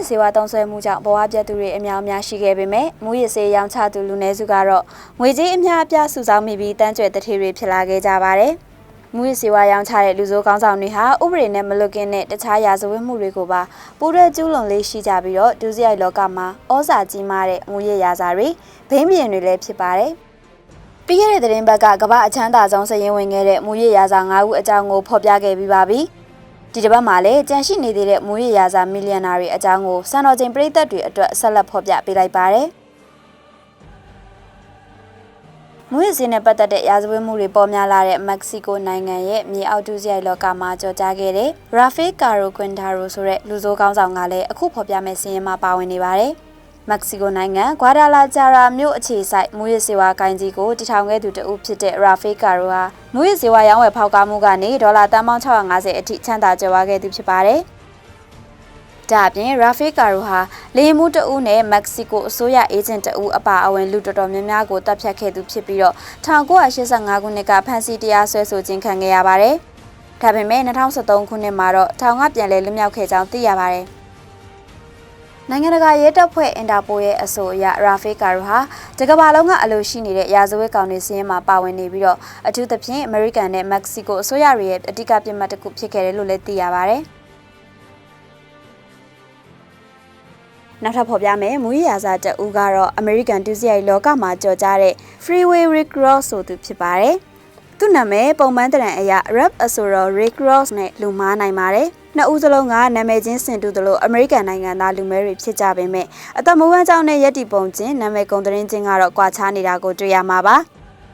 ရစေဝါတုံးဆွဲမှုကြောင့်ဘဝပြတ်သူတွေအများအများရှိခဲ့ပေမဲ့မူရစေရောင်းချသူလူနည်းစုကတော့ငွေကြေးအများအပြားစုဆောင်းမိပြီးတန်းကျွဲတထေတွေဖြစ်လာခဲ့ကြပါတယ်။မူရစေဝါရောင်းချတဲ့လူဆိုးကောင်းဆောင်တွေဟာဥပဒေနဲ့မလွတ်ကင်းတဲ့တခြားရာဇဝတ်မှုတွေကိုပါပူးရဲကျူးလွန်လေးရှိကြပြီးတော့ဒုစရိုက်လောကမှာဩဇာကြီးမားတဲ့မူရရာဇာတွေဘိန်းပြင်တွေလည်းဖြစ်ပါတယ်။ပြီးခဲ့တဲ့သတင်းပတ်ကကမ္ဘာအချမ်းသာဆုံးစရင်ဝင်ခဲ့တဲ့မူရရာဇာ9ဦးအကြောင်းကိုဖော်ပြခဲ့ပြီးပါပြီ။ဒီတစ်ပတ်မှာလည်းကြန့်ရှိနေသေးတဲ့မူရရာဇာမီလီယံနာတွေအကြောင်းကိုစံတော်ချိန်ပရိသတ်တွေအတွက်ဆက်လက်ဖော်ပြပေးလိုက်ပါတယ်။မူရစင်းနဲ့ပတ်သက်တဲ့ရာဇဝတ်မှုတွေပေါ်များလာတဲ့မက္ကဆီကိုနိုင်ငံရဲ့မြေအောက်ဒုစရိုက်လောကမှာကြော်ကြားခဲ့တဲ့ရာဖေးကာရိုကွင်တာရိုဆိုတဲ့လူဆိုးကောင်းဆောင်ကလည်းအခုဖော်ပြမယ့်စီးရင်မှာပါဝင်နေပါတယ်။မက္ကဆီကိုနိုင်ငံဂွာဒါလာဂျာရာမြို့အခြေစိုက်မူရစေဝါကိုင်းကြီးကိုတည်ထောင်ခဲ့သူတဦးဖြစ်တဲ့ရာဖေးကာရိုဟာမူရစေဝါရောင်းဝယ်ဖောက်ကားမှုကနေဒေါ်လာတန်ပေါင်း650အထိချမ်းသာကြွယ်ဝခဲ့သူဖြစ်ပါတယ်။ဒါအပြင်ရာဖေးကာရိုဟာလေယာဉ်မှုတဦးနဲ့မက္ကဆီကိုအစိုးရအေဂျင့်တဦးအပါအဝင်လူတော်တော်များများကိုတပ်ဖြတ်ခဲ့သူဖြစ်ပြီးတော့1985ခုနှစ်ကဖမ်းဆီးတရားစွဲဆိုခြင်းခံခဲ့ရပါတယ်။ဒါပေမဲ့2013ခုနှစ်မှာတော့ထောင်ကပြန်လည်လွတ်မြောက်ခဲ့ကြောင်းသိရပါတယ်။နိုင်ငံတကာရဲတပ်ဖွဲ့အင်တာပိုရဲ့အဆိုအရရာဖေးကာရိုဟာတကမ္ဘာလုံးကအလိုရှိနေတဲ့ရာဇဝတ်ကောင်တွေစီးရင်မှာပါဝင်နေပြီးတော့အထူးသဖြင့်အမေရိကန်နဲ့မက္ကဆီကိုအစိုးရတွေရဲ့အဓိကပြစ်မှတ်တစ်ခုဖြစ်ခဲ့တယ်လို့လည်းသိရပါတယ်။နောက်ထပ်ဖော်ပြမယ်မူရရာဇာတဦးကတော့အမေရိကန်ဒုစရိုက်လောကမှာကြော်ကြားတဲ့ Freeway Rick Ross ဆိုသူဖြစ်ပါတယ်။သူ့နာမည်ပုံမှန်တရံအရ Rap အဆိုတော် Rick Ross နဲ့လူမားနိုင်ပါတယ်။နှစ်ဦးစလုံးကနာမည်ချင်းဆင်တူသလိုအမေရိကန်နိုင်ငံသားလူမဲတွေဖြစ်ကြပေမဲ့အသက်မွေးဝမ်းကြောင်းနဲ့ရက်တီပုံချင်းနာမည်ကုန်သတင်းချင်းကတော့ကွာခြားနေတာကိုတွေ့ရမှာပါ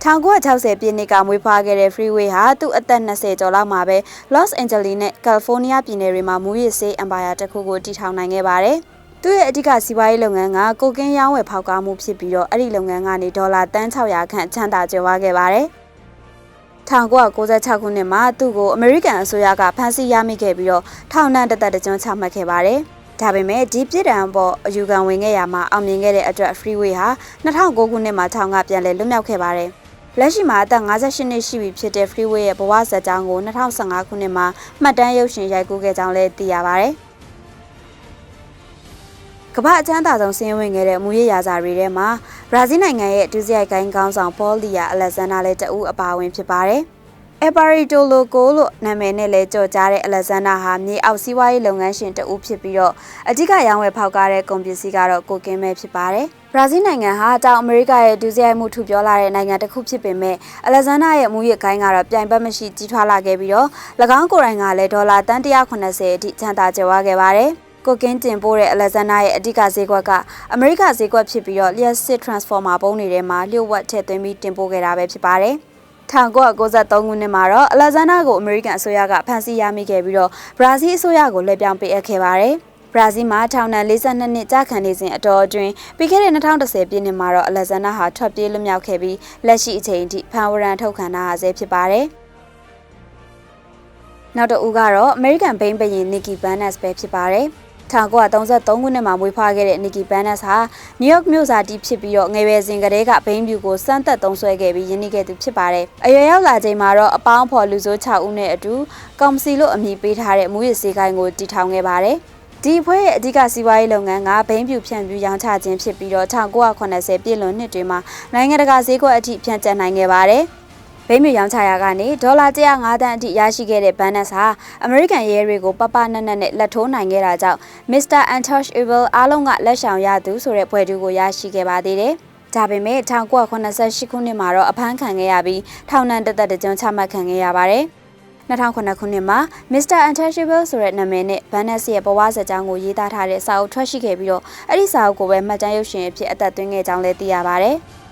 1960ပြည့်နှစ်ကမွေးဖွားခဲ့တဲ့ Freeway ဟာသူ့အသက်20ကျော်လောက်မှာပဲ Los Angeles နဲ့ California ပြည်နယ်တွေမှာမူရစေး Empire တစ်ခုကိုတည်ထောင်နိုင်ခဲ့ပါတယ်သူ့ရဲ့အဓိကစီးပွားရေးလုပ်ငန်းကကိုကင်းရောင်းဝယ်ဖောက်ကားမှုဖြစ်ပြီးတော့အဲ့ဒီလုပ်ငန်းကနေဒေါ်လာတန်း600ခန့်ချမ်းသာကြွယ်ဝခဲ့ပါတယ်1996ခုနှစ်မှာသူ့ကိုအမေရိကန်အစိုးရကဖမ်းဆီးရမိခဲ့ပြီးတော့ထောင်ဒဏ်တစ်သက်ကြွချမှတ်ခဲ့ပါတယ်။ဒါပေမဲ့ဒီပြည်တံအပေါ်အယူခံဝင်ခဲ့ရမှာအောင်မြင်ခဲ့တဲ့အတွက် Freeway ဟာ2009ခုနှစ်မှာထောင်ကပြန်လည်လွတ်မြောက်ခဲ့ပါတယ်။လက်ရှိမှာအသက်58နှစ်ရှိပြီဖြစ်တဲ့ Freeway ရဲ့ဘဝဇာတ်ကြောင်းကို2015ခုနှစ်မှာမှတ်တမ်းရုပ်ရှင်ရိုက်ကူးခဲ့ကြောင်းလည်းသိရပါတယ်။ကမ္ဘာအချမ်းသာဆုံးစီးရင်ဝင်ခဲ့တဲ့မူရရာဇာတွေထဲမှာဘရာဇီးနိုင်ငံရဲ့ဒုစရိုက်ကိုင်းကောင်းဆောင်ပေါလီယာအလက်ဇန်နာလည်းတဦးအပါအဝင်ဖြစ်ပါတယ်။ Eparito Loco လို့နာမည်နဲ့လည်းကြော်ကြားတဲ့အလက်ဇန်နာဟာမြေအောက်စီးပွားရေးလုပ်ငန်းရှင်တဦးဖြစ်ပြီးတော့အဓိကရောင်းဝယ်ဖောက်ကားတဲ့ကုန်ပစ္စည်းကတော့ကိုကင်းပဲဖြစ်ပါတယ်။ဘရာဇီးနိုင်ငံဟာတောင်အမေရိကရဲ့ဒုစရိုက်မှုထူပြောလာတဲ့နိုင်ငံတစ်ခုဖြစ်ပေမဲ့အလက်ဇန်နာရဲ့မူရကိုင်းကတော့ပြိုင်ပတ်မရှိကြီးထွားလာခဲ့ပြီးတော့၎င်းကိုယ်တိုင်ကလည်းဒေါ်လာတန်180အထိချမ်းသာကြွယ်ဝခဲ့ပါတယ်။ကိုကင်းတင်ပို့တဲ့အလက်ဇန်နာရဲ့အဓိကဈေးကွက်ကအမေရိကဈေးကွက်ဖြစ်ပြီးတော့လျှက်စစ် transformer ပုံးတွေထဲမှာလျှို့ဝှက်ထည့်သွင်းပြီးတင်ပို့ခဲ့တာပဲဖြစ်ပါတယ်။1993ခုနှစ်မှာတော့အလက်ဇန်နာကိုအမေရိကန်အစိုးရကဖမ်းဆီးရမိခဲ့ပြီးတော့ဘရာဇီးအစိုးရကိုလွှဲပြောင်းပေးအပ်ခဲ့ပါတယ်။ဘရာဇီးမှာထောင်ဒဏ်42နှစ်ကြာခံနေစဉ်အတော်အတွင်းပြီးခဲ့တဲ့2010ပြည့်နှစ်မှာတော့အလက်ဇန်နာဟာထွက်ပြေးလွတ်မြောက်ခဲ့ပြီးလက်ရှိအချိန်အထိဖမ်းဝရမ်းထုတ်ခံထားရဆဲဖြစ်ပါတယ်။နောက်တစ်ဦးကတော့အမေရိကန်ဘိန်းဘရင်နီကီဘန်နက်စ်ပဲဖြစ်ပါတယ်။1933ခုနှစ်မှာမွေးဖွားခဲ့တဲ့နီကီဘန်နက်စ်ဟာနယူးယောက်မြို့စားတီးဖြစ်ပြီးတော့ငယ်ရွယ်စဉ်ကတည်းကဘိန်းဖြူကိုစမ်းသပ်သုံးစွဲခဲ့ပြီးရင်းနှီးခဲ့သူဖြစ်ပါတယ်။အရွယ်ရောက်လာချိန်မှာတော့အပေါင်းအဖော်လူဆိုး6ဦးနဲ့အတူကောင်စီလို့အမည်ပေးထားတဲ့မူရစေးကိုင်းကိုတည်ထောင်ခဲ့ပါတယ်။ဒီအဖွဲ့ရဲ့အဓိကစီးပွားရေးလုပ်ငန်းကဘိန်းဖြူဖြန့်ဖြူးရောင်းချခြင်းဖြစ်ပြီးတော့1980ပြည့်လွန်နှစ်တွေမှာနိုင်ငံတကာဈေးကွက်အထိဖြန့်ကျက်နိုင်ခဲ့ပါတယ်။ဘိန်းမြရောင်းချရာကနေဒေါ်လာ105တန်းအထိရရှိခဲ့တဲ့ဘန်နက်စ်ဟာအမေရိကန်ရဲတွေကိုပပနက်နက်နဲ့လက်ထိုးနိုင်ခဲ့တာကြောင့် Mr. Untouchable အားလုံးကလက်ဆောင်ရသူဆိုတဲ့ဘွဲ့တူကိုရရှိခဲ့ပါသေးတယ်။ဒါပေမဲ့1988ခုနှစ်မှာတော့အဖမ်းခံခဲ့ရပြီးထောင်ဒဏ်တစ်သက်ကြွချမှတ်ခံခဲ့ရပါတယ်။2009ခုနှစ်မှာ Mr. Untouchable ဆိုတဲ့နာမည်နဲ့ဘန်နက်စ်ရဲ့ဘဝဇာတ်ကြောင်းကိုရေးသားထားတဲ့စာအုပ်ထွက်ရှိခဲ့ပြီးတော့အဲ့ဒီစာအုပ်ကိုပဲမှတ်တမ်းရုပ်ရှင်အဖြစ်အသက်သွင်းခဲ့ကြောင်းလည်းသိရပါတယ်။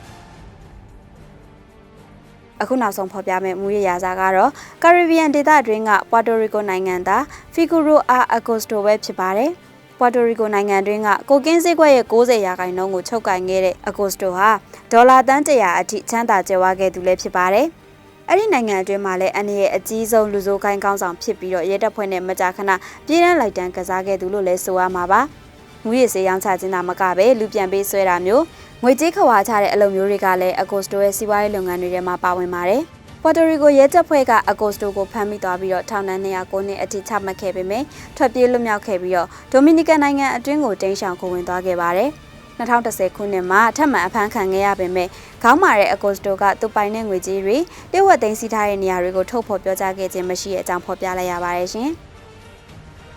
အခုနောက်ဆုံးဖော်ပြမယ့်မူရရာဇာကတော့ကာရစ်ဘီယန်ဒေသအတွင်းကပွာတိုရီကိုနိုင်ငံသားဖီဂူရိုအာအဂိုစတိုပဲဖြစ်ပါတယ်။ပွာတိုရီကိုနိုင်ငံတွင်းကကိုကင်းဈေးကွက်ရဲ့90%ကိုချုပ်ကိုင်ခဲ့တဲ့အဂိုစတိုဟာဒေါ်လာတန်း100အထိချမ်းသာကြွယ်ဝခဲ့သူလည်းဖြစ်ပါတယ်။အဲ့ဒီနိုင်ငံအတွင်းမှာလည်းအန်ရဲ့အကြီးဆုံးလူဆိုးကိုင်းကောင်းဆောင်ဖြစ်ပြီးတော့ရဲတပ်ဖွဲ့နဲ့မကြာခဏပြည်တန်းလိုက်တန်းကစားခဲ့သူလို့လည်းဆိုရမှာပါ။မူရစေးရောင်းချခြင်းသာမကပဲလူပြန်ပေးဆွဲတာမျိုးငွေကြေးခွာချတဲ့အလုပ်မျိုးတွေကလည်းအဂိုစတိုရဲ့စီးပွားရေးလုပ်ငန်းတွေထဲမှာပါဝင်ပါတယ်။ ပွာတိုရီကိုရဲတပ်ဖွဲ့ကအဂိုစတိုကိုဖမ်းမိသွားပြီးတော့ထောင်ဒဏ်209နှစ်အထိချမှတ်ခဲ့ပေမဲ့ထွက်ပြေးလွတ်မြောက်ခဲ့ပြီးတော့ဒိုမီနီကန်နိုင်ငံအတွင်းကိုတိမ်းရှောင်ခိုဝင်သွားခဲ့ပါတယ်2010ခုနှစ်မှာထပ်မံအဖမ်းခံခဲ့ရပေမဲ့ခေါင်းမာတဲ့အဂိုစတိုကသူပိုင်တဲ့ငွေကြေးတွေလျှို့ဝှက်သိမ်းဆည်းထားတဲ့နေရာတွေကိုထုတ်ဖော်ပြောကြားခဲ့ခြင်းမရှိတဲ့အကြောင်းဖော်ပြလိုက်ရပါတယ်ရှင်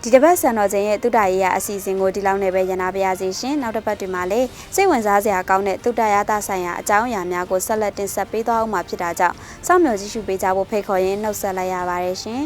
ဒီတစ်ပတ်စံတော်ချိန်ရဲ့တုဒ္ဒရေးရအစီအစဉ်ကိုဒီလောက်နဲ့ပဲရနာပါရစေရှင်နောက်တစ်ပတ်တွင်မှလည်းစိတ်ဝင်စားစရာကောင်းတဲ့တုဒ္ဒရသဆိုင်ရာအကြောင်းအရာများကိုဆက်လက်တင်ဆက်ပေးသွားအောင်မှာဖြစ်တာကြောင့်စောင့်မျှော်ကြည့်ရှုပေးကြဖို့ဖိတ်ခေါ်ရင်းနှုတ်ဆက်လိုက်ရပါတယ်ရှင်